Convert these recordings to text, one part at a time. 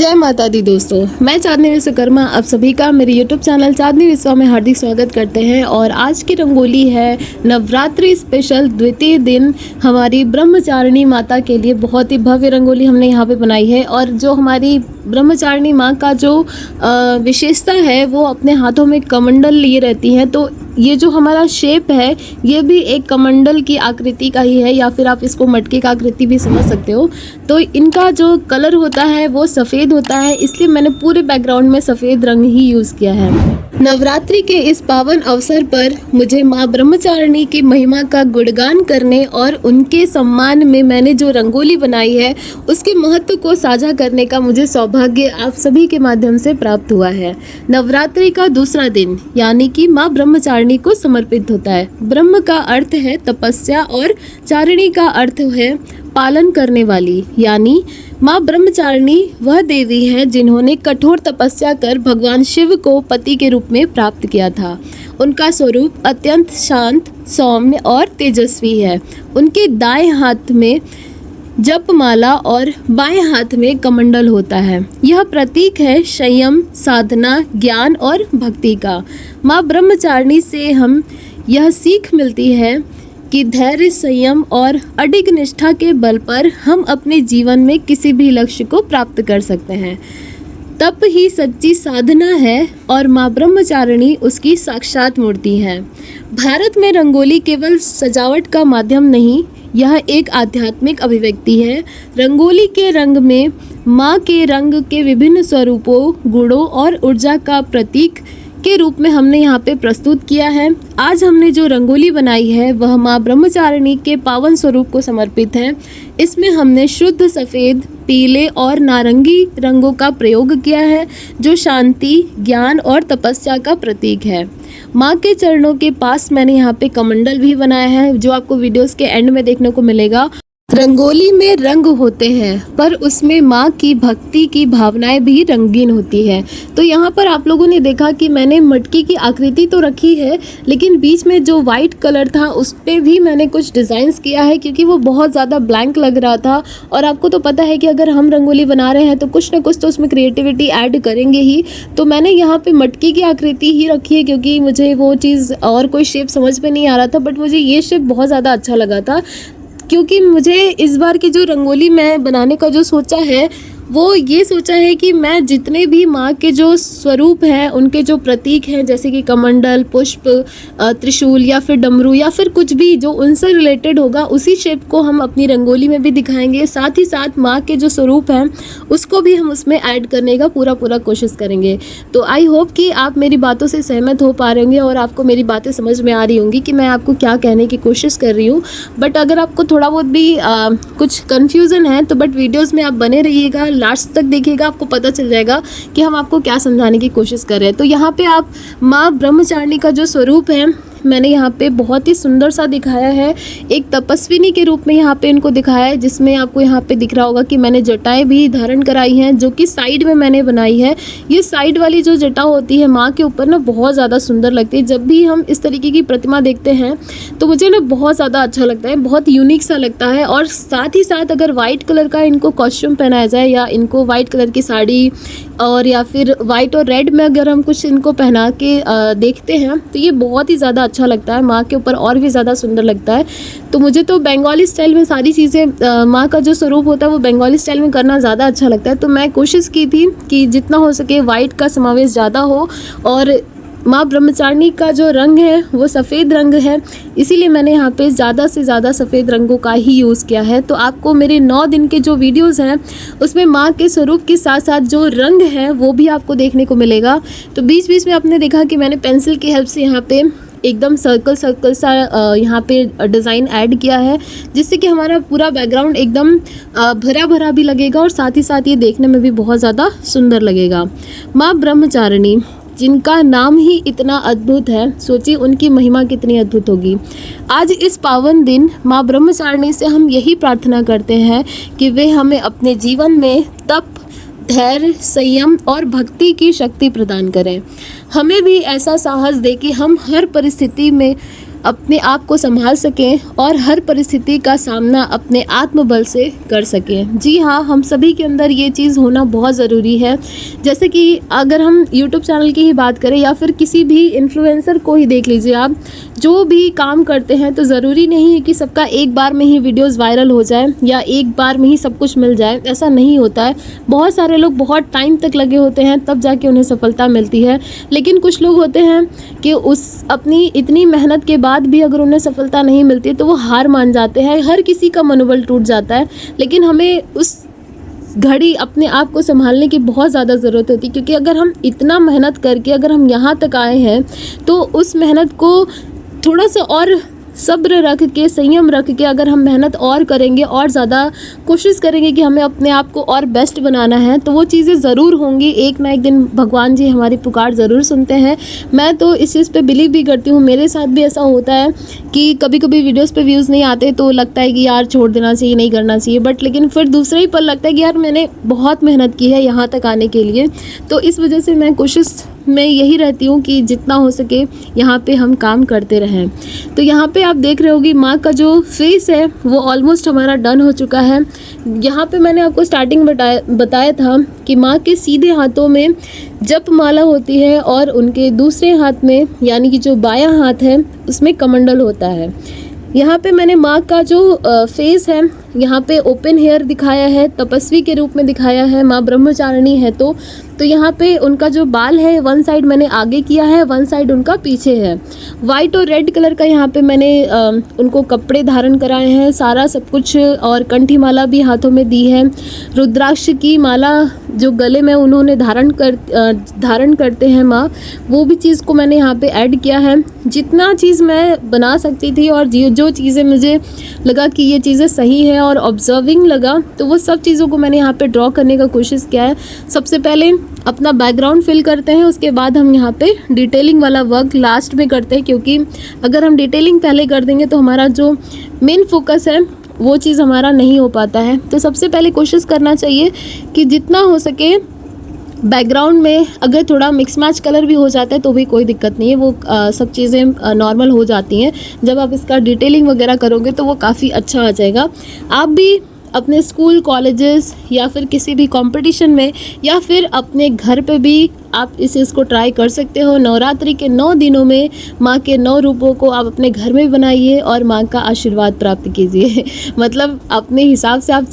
जय माता दी दोस्तों, मैं चांदनी विश्वकर्मा आप सभी का मेरे YouTube चैनल चांदनी विश्वा में हार्दिक स्वागत करते हैं। और आज की रंगोली है नवरात्रि स्पेशल द्वितीय दिन हमारी ब्रह्मचारिणी माता के लिए बहुत ही भव्य रंगोली हमने यहाँ पे बनाई है। और जो हमारी ब्रह्मचारिणी माँ का जो विशेषता है वो अपने हाथों में कमंडल लिए रहती हैं। तो ये जो हमारा शेप है ये भी एक कमंडल की आकृति का ही है, या फिर आप इसको मटके का आकृति भी समझ सकते हो। तो इनका जो कलर होता है वो सफ़ेद होता है, इसलिए मैंने पूरे बैकग्राउंड में सफ़ेद रंग ही यूज़ किया है। नवरात्रि के इस पावन अवसर पर मुझे माँ ब्रह्मचारिणी की महिमा का गुणगान करने और उनके सम्मान में मैंने जो रंगोली बनाई है उसके महत्व को साझा करने का मुझे सौभाग्य आप सभी के माध्यम से प्राप्त हुआ है। नवरात्रि का दूसरा दिन यानी कि माँ ब्रह्मचारिणी को समर्पित होता है। ब्रह्म का अर्थ है तपस्या और चारिणी का अर्थ है पालन करने वाली, यानी माँ ब्रह्मचारिणी वह देवी है जिन्होंने कठोर तपस्या कर भगवान शिव को पति के रूप में प्राप्त किया था। उनका स्वरूप अत्यंत शांत, सौम्य और तेजस्वी है। उनके दाएं हाथ में जपमाला और बाएं हाथ में कमंडल होता है। यह प्रतीक है संयम, साधना, ज्ञान और भक्ति का। माँ ब्रह्मचारिणी से हम यह सीख मिलती है कि धैर्य, संयम और अडिग निष्ठा के बल पर हम अपने जीवन में किसी भी लक्ष्य को प्राप्त कर सकते हैं। तप ही सच्ची साधना है और माँ ब्रह्मचारिणी उसकी साक्षात मूर्ति है। भारत में रंगोली केवल सजावट का माध्यम नहीं, यह एक आध्यात्मिक अभिव्यक्ति है। रंगोली के रंग में माँ के रंग के विभिन्न स्वरूपों, गुणों और ऊर्जा का प्रतीक के रूप में हमने यहाँ पे प्रस्तुत किया है। आज हमने जो रंगोली बनाई है वह माँ ब्रह्मचारिणी के पावन स्वरूप को समर्पित है। इसमें हमने शुद्ध सफ़ेद, पीले और नारंगी रंगों का प्रयोग किया है जो शांति, ज्ञान और तपस्या का प्रतीक है। माँ के चरणों के पास मैंने यहाँ पे कमंडल भी बनाया है जो आपको वीडियोस के एंड में देखने को मिलेगा। रंगोली में रंग होते हैं पर उसमें माँ की भक्ति की भावनाएं भी रंगीन होती है। तो यहाँ पर आप लोगों ने देखा कि मैंने मटकी की आकृति तो रखी है, लेकिन बीच में जो वाइट कलर था उस पर भी मैंने कुछ डिज़ाइंस किया है क्योंकि वो बहुत ज़्यादा ब्लैंक लग रहा था। और आपको तो पता है कि अगर हम रंगोली बना रहे हैं तो कुछ ना कुछ तो उसमें क्रिएटिविटी ऐड करेंगे ही। तो मैंने यहाँ पर मटकी की आकृति ही रखी है क्योंकि मुझे वो चीज़ और कोई शेप समझ में नहीं आ रहा था, बट मुझे ये शेप बहुत ज़्यादा अच्छा लगा था क्योंकि मुझे इस बार की जो रंगोली मैं बनाने का जो सोचा है वो ये सोचा है कि मैं जितने भी माँ के जो स्वरूप हैं उनके जो प्रतीक हैं जैसे कि कमंडल, पुष्प, त्रिशूल या फिर डमरू या फिर कुछ भी जो उनसे रिलेटेड होगा उसी शेप को हम अपनी रंगोली में भी दिखाएंगे। साथ ही साथ माँ के जो स्वरूप हैं उसको भी हम उसमें ऐड करने का पूरा कोशिश करेंगे। तो आई होप कि आप मेरी बातों से सहमत हो पा रहे होंगे और आपको मेरी बातें समझ में आ रही होंगी कि मैं आपको क्या कहने की कोशिश कर रही हूँ। बट अगर आपको थोड़ा बहुत भी कुछ कन्फ्यूज़न है तो बट वीडियोज़ में आप बने रहिएगा, लास्ट तक देखिएगा, आपको पता चल जाएगा कि हम आपको क्या समझाने की कोशिश कर रहे हैं। तो यहाँ पे आप माँ ब्रह्मचारिणी का जो स्वरूप है मैंने यहाँ पे बहुत ही सुंदर सा दिखाया है। एक तपस्विनी के रूप में यहाँ पे इनको दिखाया है, जिसमें आपको यहाँ पे दिख रहा होगा कि मैंने जटाएं भी धारण कराई हैं जो कि साइड में मैंने बनाई है। ये साइड वाली जो जटा होती है माँ के ऊपर ना बहुत ज़्यादा सुंदर लगती है। जब भी हम इस तरीके की प्रतिमा देखते हैं तो मुझे ना बहुत ज़्यादा अच्छा लगता है, बहुत यूनिक सा लगता है। और साथ ही साथ अगर वाइट कलर का इनको कॉस्ट्यूम पहनाया जाए या इनको वाइट कलर की साड़ी और या फिर वाइट और रेड में अगर हम कुछ इनको पहना के देखते हैं तो ये बहुत ही ज़्यादा अच्छा लगता है, माँ के ऊपर और भी ज़्यादा सुंदर लगता है। तो मुझे तो बंगाली स्टाइल में सारी चीज़ें माँ का जो स्वरूप होता है वो बंगाली स्टाइल में करना ज़्यादा अच्छा लगता है। तो मैं कोशिश की थी कि जितना हो सके वाइट का समावेश ज़्यादा हो और माँ ब्रह्मचारिणी का जो रंग है वो सफ़ेद रंग है, इसीलिए मैंने यहाँ पे ज़्यादा से ज़्यादा सफ़ेद रंगों का ही यूज़ किया है। तो आपको मेरे 9 दिन के जो वीडियोस हैं उसमें माँ के स्वरूप के साथ साथ जो रंग है वो भी आपको देखने को मिलेगा। तो बीच बीच में आपने देखा कि मैंने पेंसिल की हेल्प से यहाँ पे एकदम सर्कल सा यहाँ पे डिज़ाइन ऐड किया है, जिससे कि हमारा पूरा बैकग्राउंड एकदम भरा भरा भी लगेगा और साथ ही साथ ये देखने में भी बहुत ज़्यादा सुंदर लगेगा। माँ ब्रह्मचारिणी जिनका नाम ही इतना अद्भुत है, सोचिए उनकी महिमा कितनी अद्भुत होगी। आज इस पावन दिन माँ ब्रह्मचारिणी से हम यही प्रार्थना करते हैं कि वे हमें अपने जीवन में तप, धैर्य, संयम और भक्ति की शक्ति प्रदान करें। हमें भी ऐसा साहस दे कि हम हर परिस्थिति में अपने आप को संभाल सकें और हर परिस्थिति का सामना अपने आत्मबल से कर सकें। जी हाँ, हम सभी के अंदर ये चीज़ होना बहुत ज़रूरी है। जैसे कि अगर हम यूट्यूब चैनल की ही बात करें या फिर किसी भी इन्फ्लुएंसर को ही देख लीजिए आप, जो भी काम करते हैं तो ज़रूरी नहीं है कि सबका एक बार में ही वीडियोस वायरल हो जाए या एक बार में ही सब कुछ मिल जाए, ऐसा नहीं होता है। बहुत सारे लोग बहुत टाइम तक लगे होते हैं तब जाके उन्हें सफलता मिलती है। लेकिन कुछ लोग होते हैं कि उस अपनी इतनी मेहनत के बाद भी अगर उन्हें सफलता नहीं मिलती तो वो हार मान जाते हैं। हर किसी का मनोबल टूट जाता है, लेकिन हमें उस घड़ी अपने आप को संभालने की बहुत ज़्यादा ज़रूरत होती है, क्योंकि अगर हम इतना मेहनत करके अगर हम यहाँ तक आए हैं तो उस मेहनत को थोड़ा सा और सब्र रख के, संयम रख के अगर हम मेहनत और करेंगे और ज़्यादा कोशिश करेंगे कि हमें अपने आप को और बेस्ट बनाना है, तो वो चीज़ें ज़रूर होंगी। एक ना एक दिन भगवान जी हमारी पुकार ज़रूर सुनते हैं। मैं तो इस चीज़ पे बिलीव भी करती हूँ। मेरे साथ भी ऐसा होता है कि कभी कभी वीडियोस पे व्यूज़ नहीं आते तो लगता है कि यार छोड़ देना चाहिए, नहीं करना चाहिए, बट लेकिन फिर दूसरे ही पल लगता है कि यार मैंने बहुत मेहनत की है यहाँ तक आने के लिए। तो इस वजह से मैं कोशिश में यही रहती हूँ कि जितना हो सके यहाँ पे हम काम करते रहें। तो यहाँ पे आप देख रहे होगी माँ का जो फेस है वो ऑलमोस्ट हमारा डन हो चुका है। यहाँ पे मैंने आपको स्टार्टिंग बताया था कि माँ के सीधे हाथों में जप माला होती है और उनके दूसरे हाथ में, यानी कि जो बायां हाथ है, उसमें कमंडल होता है। यहाँ पे मैंने माँ का जो फेस है यहाँ पे ओपन हेयर दिखाया है, तपस्वी के रूप में दिखाया है, माँ ब्रह्मचारिणी है। तो यहाँ पे उनका जो बाल है वन साइड मैंने आगे किया है, वन साइड उनका पीछे है। वाइट और रेड कलर का यहाँ पे मैंने उनको कपड़े धारण कराए हैं, सारा सब कुछ, और कंठी माला भी हाथों में दी है। रुद्राक्ष की माला जो गले में उन्होंने धारण करते हैं माँ, वो भी चीज़ को मैंने यहाँ पे ऐड किया है। जितना चीज़ मैं बना सकती थी और जो चीज़ें मुझे लगा कि ये चीज़ें सही है और ऑब्जर्विंग लगा, तो वो सब चीज़ों को मैंने यहाँ पे ड्रॉ करने का कोशिश किया है। सबसे पहले अपना बैकग्राउंड फिल करते हैं, उसके बाद हम यहाँ पे डिटेलिंग वाला वर्क लास्ट में करते हैं, क्योंकि अगर हम डिटेलिंग पहले कर देंगे तो हमारा जो मेन फोकस है वो चीज़ हमारा नहीं हो पाता है। तो सबसे पहले कोशिश करना चाहिए कि जितना हो सके बैकग्राउंड में अगर थोड़ा मिक्स मैच कलर भी हो जाता है तो भी कोई दिक्कत नहीं है, वो सब चीज़ें नॉर्मल हो जाती हैं। जब आप इसका डिटेलिंग वगैरह करोगे तो वो काफ़ी अच्छा आ जाएगा। आप भी अपने स्कूल, कॉलेजेस या फिर किसी भी कंपटीशन में या फिर अपने घर पे भी आप इस चीज़ को ट्राई कर सकते हो। नवरात्रि के 9 दिनों में माँ के 9 रूपों को आप अपने घर में बनाइए और माँ का आशीर्वाद प्राप्त कीजिए। मतलब अपने हिसाब से आप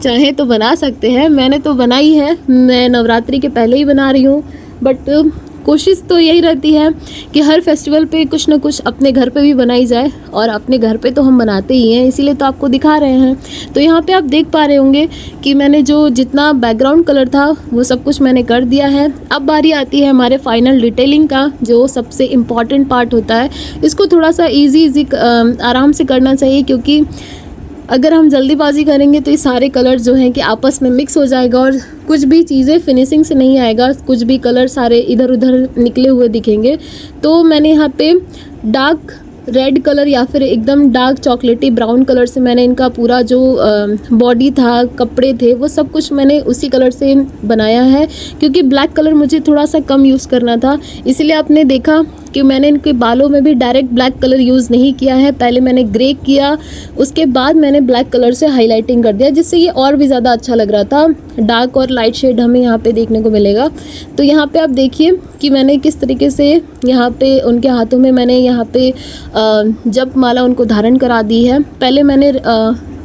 चाहें तो बना सकते हैं। मैंने तो बनाई है, मैं नवरात्रि के पहले ही बना रही हूँ, बट कोशिश तो यही रहती है कि हर फेस्टिवल पे कुछ ना कुछ अपने घर पे भी बनाई जाए, और अपने घर पे तो हम बनाते ही हैं, इसीलिए तो आपको दिखा रहे हैं। तो यहाँ पे आप देख पा रहे होंगे कि मैंने जो जितना बैकग्राउंड कलर था वो सब कुछ मैंने कर दिया है। अब बारी आती है हमारे फाइनल डिटेलिंग का, जो सबसे इम्पॉर्टेंट पार्ट होता है। इसको थोड़ा सा ईजी आराम से करना चाहिए, क्योंकि अगर हम जल्दीबाजी करेंगे तो ये सारे कलर जो हैं कि आपस में मिक्स हो जाएगा और कुछ भी चीज़ें फिनिशिंग से नहीं आएगा, कुछ भी कलर सारे इधर उधर निकले हुए दिखेंगे। तो मैंने यहाँ पे डार्क रेड कलर या फिर एकदम डार्क चॉकलेटी ब्राउन कलर से मैंने इनका पूरा जो बॉडी था, कपड़े थे, वो सब कुछ मैंने उसी कलर से बनाया है, क्योंकि ब्लैक कलर मुझे थोड़ा सा कम यूज़ करना था। इसलिए आपने देखा कि मैंने इनके बालों में भी डायरेक्ट ब्लैक कलर यूज़ नहीं किया है। पहले मैंने ग्रे किया, उसके बाद मैंने ब्लैक कलर से हाईलाइटिंग कर दिया, जिससे ये और भी ज़्यादा अच्छा लग रहा था। डार्क और लाइट शेड हमें यहाँ पे देखने को मिलेगा। तो यहाँ पे आप देखिए कि मैंने किस तरीके से यहाँ पे उनके हाथों में मैंने यहाँ पे जप माला उनको धारण करा दी है। पहले मैंने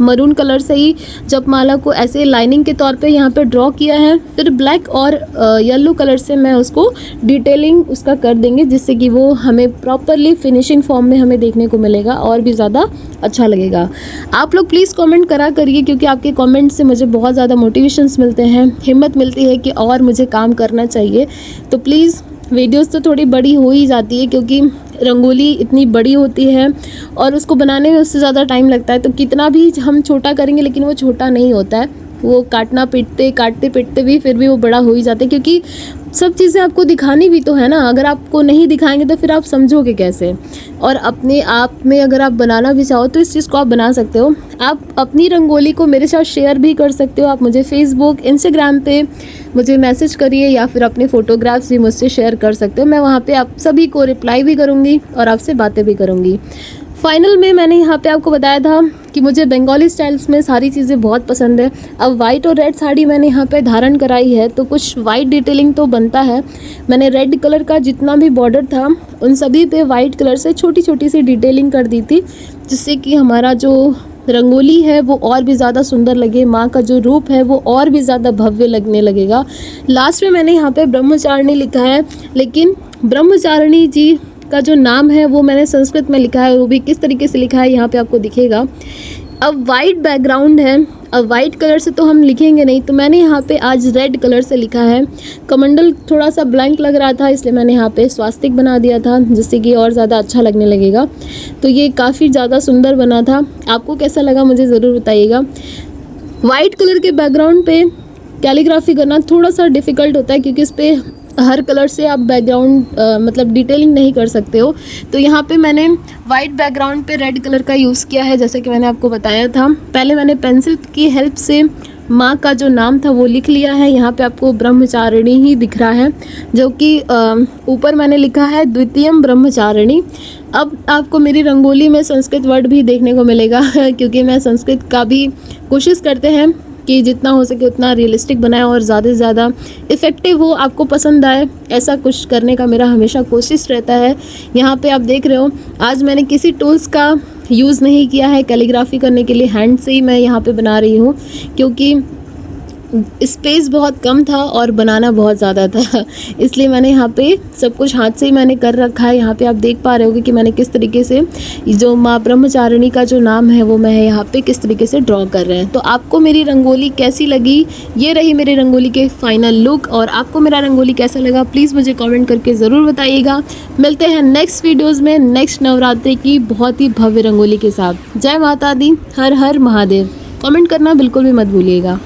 मरून कलर से ही जप माला को ऐसे लाइनिंग के तौर पे यहाँ पे ड्रॉ किया है, फिर ब्लैक और येलो कलर से मैं उसको डिटेलिंग उसका कर देंगे, जिससे कि वो हमें प्रॉपरली फिनिशिंग फॉर्म में हमें देखने को मिलेगा और भी ज़्यादा अच्छा लगेगा। आप लोग प्लीज़ कमेंट करा करिए, क्योंकि आपके कमेंट से मुझे बहुत ज़्यादा मोटिवेशंस मिलते हैं, हिम्मत मिलती है कि और मुझे काम करना चाहिए। तो प्लीज़ वीडियोस तो थोड़ी बड़ी हो ही जाती है, क्योंकि रंगोली इतनी बड़ी होती है और उसको बनाने में उससे ज़्यादा टाइम लगता है। तो कितना भी हम छोटा करेंगे लेकिन वो छोटा नहीं होता है, वो काटते पीटते भी फिर भी वो बड़ा हो ही जाता है, क्योंकि सब चीज़ें आपको दिखानी भी तो है ना, अगर आपको नहीं दिखाएंगे तो फिर आप समझोगे कैसे। और अपने आप में अगर आप बनाना भी चाहो तो इस चीज़ को आप बना सकते हो। आप अपनी रंगोली को मेरे साथ शेयर भी कर सकते हो। आप मुझे फेसबुक, इंस्टाग्राम पे मुझे मैसेज करिए या फिर अपने फ़ोटोग्राफ्स भी मुझसे शेयर कर सकते हो। मैं वहाँ पे आप सभी को रिप्लाई भी करूँगी और आपसे बातें भी करूँगी। फाइनल में मैंने यहाँ पे आपको बताया था कि मुझे बंगाली स्टाइल्स में सारी चीज़ें बहुत पसंद है। अब वाइट और रेड साड़ी मैंने यहाँ पे धारण कराई है तो कुछ वाइट डिटेलिंग तो बनता है। मैंने रेड कलर का जितना भी बॉर्डर था उन सभी पे वाइट कलर से छोटी छोटी सी डिटेलिंग कर दी थी, जिससे कि हमारा जो रंगोली है वो और भी ज़्यादा सुंदर लगे, माँ का जो रूप है वो और भी ज़्यादा भव्य लगने लगेगा। लास्ट में मैंने यहाँ पे ब्रह्मचारिणी लिखा है, लेकिन ब्रह्मचारिणी जी का जो नाम है वो मैंने संस्कृत में लिखा है, वो भी किस तरीके से लिखा है यहाँ पे आपको दिखेगा। अब वाइट बैकग्राउंड है, अब वाइट कलर से तो हम लिखेंगे नहीं, तो मैंने यहाँ पे आज रेड कलर से लिखा है। कमंडल थोड़ा सा ब्लैंक लग रहा था इसलिए मैंने यहाँ पे स्वास्तिक बना दिया था, जिससे कि और ज़्यादा अच्छा लगने लगेगा। तो ये काफ़ी ज़्यादा सुंदर बना था। आपको कैसा लगा मुझे ज़रूर बताइएगा। वाइट कलर के बैकग्राउंड पे कैलीग्राफी करना थोड़ा सा डिफ़िकल्ट होता है, क्योंकि इस पर हर कलर से आप बैकग्राउंड मतलब डिटेलिंग नहीं कर सकते हो। तो यहाँ पे मैंने वाइट बैकग्राउंड पे रेड कलर का यूज़ किया है, जैसे कि मैंने आपको बताया था। पहले मैंने पेंसिल की हेल्प से माँ का जो नाम था वो लिख लिया है। यहाँ पे आपको ब्रह्मचारिणी ही दिख रहा है, जो कि ऊपर मैंने लिखा है द्वितीयम ब्रह्मचारिणी। अब आपको मेरी रंगोली में संस्कृत वर्ड भी देखने को मिलेगा क्योंकि मैं संस्कृत का भी कोशिश करते हैं कि जितना हो सके उतना रियलिस्टिक बनाए और ज़्यादा से ज़्यादा इफ़ेक्टिव हो, आपको पसंद आए, ऐसा कुछ करने का मेरा हमेशा कोशिश रहता है। यहाँ पे आप देख रहे हो आज मैंने किसी टूल्स का यूज़ नहीं किया है कैलीग्राफी करने के लिए, हैंड से ही मैं यहाँ पे बना रही हूँ, क्योंकि स्पेस बहुत कम था और बनाना बहुत ज़्यादा था, इसलिए मैंने यहाँ पे सब कुछ हाथ से ही मैंने कर रखा है। यहाँ पे आप देख पा रहे होगे कि मैंने किस तरीके से जो माँ ब्रह्मचारिणी का जो नाम है वो मैं यहाँ पे किस तरीके से ड्रॉ कर रहे हैं। तो आपको मेरी रंगोली कैसी लगी, ये रही मेरी रंगोली के फाइनल लुक। और आपको मेरा रंगोली कैसा लगा प्लीज़ मुझे कॉमेंट करके ज़रूर बताइएगा। मिलते हैं नेक्स्ट वीडियोज़ में नेक्स्ट नवरात्रि की बहुत ही भव्य रंगोली के साथ। जय माता दी, हर हर महादेव। कमेंट करना बिल्कुल भी मत भूलिएगा।